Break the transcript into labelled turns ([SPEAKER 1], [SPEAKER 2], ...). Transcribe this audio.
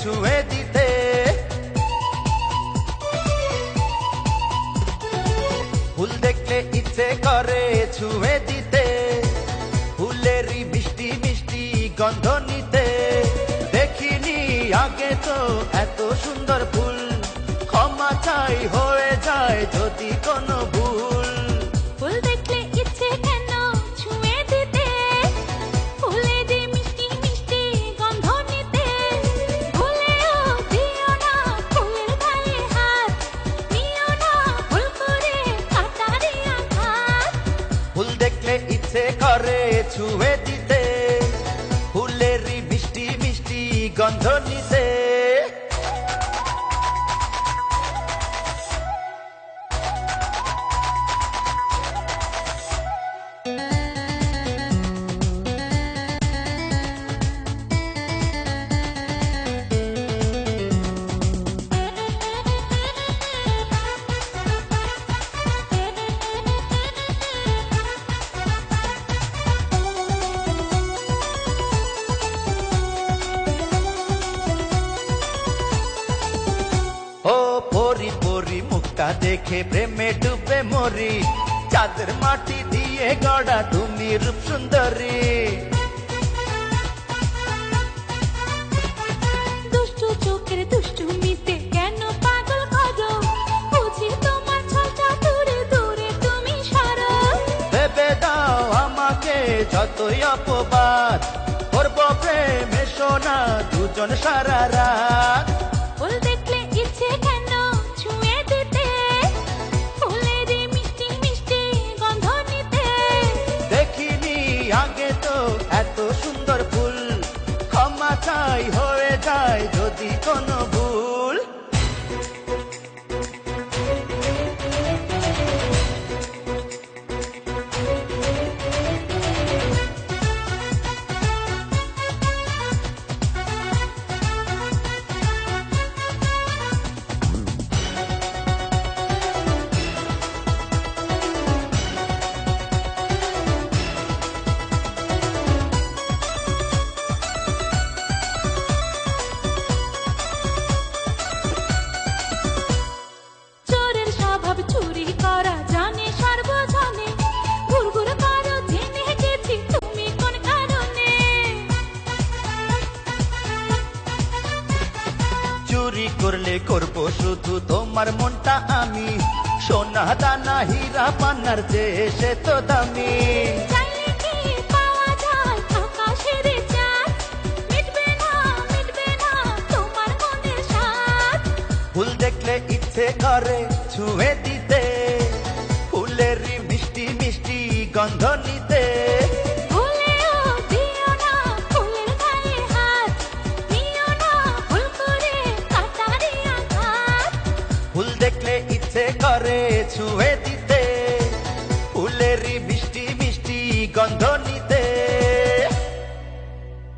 [SPEAKER 1] ছুঁয়ে দিতে। ফুল দেখলে ইচ্ছে করে ছুঁয়ে দিতে, ফুলেরই মিষ্টি মিষ্টি গন্ধ নিতে। দেখিনি আগে তো এত সুন্দর ফুল, ক্ষমা চাই হয়ে যায় যদি কোনো ভুল।
[SPEAKER 2] ফুল দেখলে ইচ্ছে কেন ছুঁয়ে দিতে, ফুলেরই মিষ্টি মিষ্টি গন্ধ নিতে। ভুলেও দিও না ফুলের গায়ে হাত, নিও না ভুল করে কাটারি আঘাত।
[SPEAKER 1] ফুল দেখলে ইচ্ছে করে ছুঁয়ে দিতে, ফুলেরই মিষ্টি মিষ্টি গন্ধ নিতে। ও পরি পরি মুখটা দেখে প্রেমে ডুবে মরি, চাঁদের মাটি দিয়ে গড়া তুমি রূপ সুন্দরী।
[SPEAKER 2] দুষ্টু চোখের দুষ্টুমিতে কেন পাগল করো, বুঝি তোমার ছলটা দূরে দূরে তুমি সরো।
[SPEAKER 1] ভেবে দাও আমাকে যতই অপবাদ, করবো প্রেমে সোনা দুজন সারা রাত।
[SPEAKER 2] ফুল দেখলে ইচ্ছে কেন ছুঁয়ে দিতে, ফুলেরই মিষ্টি মিষ্টি গন্ধ নিতে।
[SPEAKER 1] দেখিনি আগে তো এত সুন্দর ফুল, ক্ষমা চাই হয়ে যায় যদি কোনো ভুল।
[SPEAKER 2] চোরের স্বভাব চুরি করা জানে সর্বজনে, ঘুরঘুর করো জেনে গেছি তুমি কোন কারণে।
[SPEAKER 1] চুরি করলে করবো শুধু তোমার মনটা আমি, সোনা দানা হীরা পান্নার চেয়ে সে তো দামি।
[SPEAKER 2] চাইলে কি পাওয়া যায় আকাশের চাঁদ, মিটবে না তোমার মনের স্বাদ।
[SPEAKER 1] ফুল দেখলে ইচ্ছে করে ছুঁয়ে দিতে, ফুলেরই মিষ্টি মিষ্টি গন্ধ নিতে।
[SPEAKER 2] ভুলেও দিও না ফুলের গায়ে হাত, নিও না ভুল করে কাটারি আঘাত।
[SPEAKER 1] ফুল দেখলে ইচ্ছে করে ছুঁয়ে